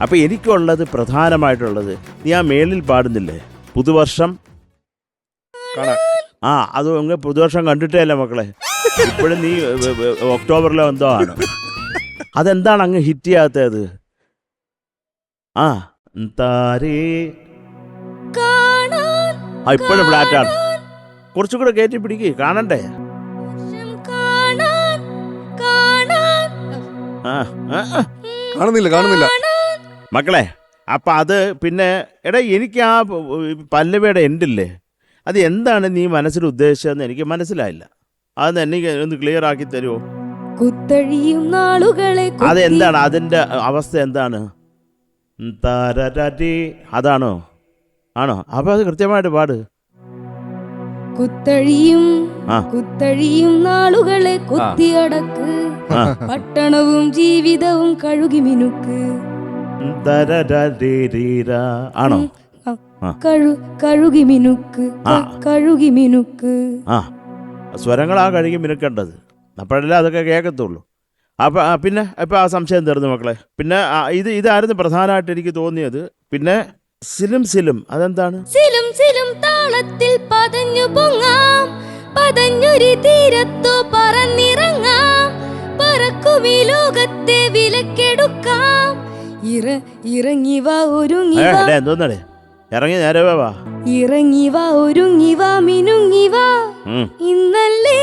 അപ്പൊ എനിക്കുള്ളത് പ്രധാനമായിട്ടുള്ളത് നീ ആ മേളിൽ പാടുന്നില്ലേ പുതുവർഷം ആ അത് അങ്ങ് പുതുവർഷം കണ്ടിട്ടേ അല്ലേ മക്കളെ ഇപ്പോഴും നീ ഒക്ടോബറിലോ എന്തോ ആണ് അതെന്താണ് അങ്ങ് ഹിറ്റ് ചെയ്യാത്തത് ആ താരേ ഇപ്പോഴും ഫ്ലാറ്റാണ് കുറച്ചുകൂടെ കയറ്റി പിടിക്ക് കാണണ്ടേ കാണുന്നില്ല മക്കളെ അപ്പം അത് പിന്നെ എടാ എനിക്ക് ആ പല്ലവിയുടെ എൻഡില്ലേ അത് എന്താണ് നീ മനസ്സിൽ ഉദ്ദേശിച്ചതെന്ന് എനിക്ക് മനസ്സിലായില്ല അതൊന്ന് എനിക്ക് ഒന്ന് ക്ലിയർ ആക്കി തരുമോ കുത്തഴിയും നാളുകളെ അതെന്താണ് അതിൻ്റെ അവസ്ഥ എന്താണ് അതാണോ ആണോ അപ്പൊ അത് കൃത്യമായിട്ട് പാട് കുത്തഴിയും നാളുകളെ കുത്തിയടക്ക് പട്ടണവും ജീവിതവും കഴുകി മിനുക്ക് ആണോ കഴുകി മിനുക്ക് കഴുകി മിനുക്ക് ആ സ്വരങ്ങളാ കഴുകി മിനുക്കേണ്ടത് അപ്പോഴല്ലേ അതൊക്കെ കേൾക്കത്തുള്ളൂ അപ്പം പിന്നെ ഇപ്പം ആ സംശയം തീർന്നു മക്കളെ പിന്നെ ഇതായിരുന്നു പ്രധാനമായിട്ട് എനിക്ക് തോന്നിയത് പിന്നെ സിലും അതെന്താണ് സിലും താളത്തിൽ പതഞ്ഞു പൊങ്ങാം പതഞ്ഞൊരു തീരത്തു പറന്നിറങ്ങാം പറക്കുമീ ലോകത്തെ വിലക്കെടുക്കാം ഇറങ്ങി വാ ഒരുങ്ങി വാ എന്തോന്നടേ ഇറങ്ങി നേരെ വാ ഇറങ്ങി വാ ഒരുങ്ങി വാ മിനുങ്ങി വാ ഇന്നല്ലേ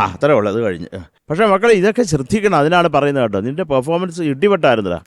അത്രേ ഉള്ളൂ അത് കഴിഞ്ഞ് പക്ഷേ മക്കളെ ഇതൊക്കെ ശ്രദ്ധിക്കണം അതിനാണ് പറയുന്നത് കേട്ടോ നിന്റെ പെർഫോമൻസ് ഇടിപെട്ടായിരുന്നടാ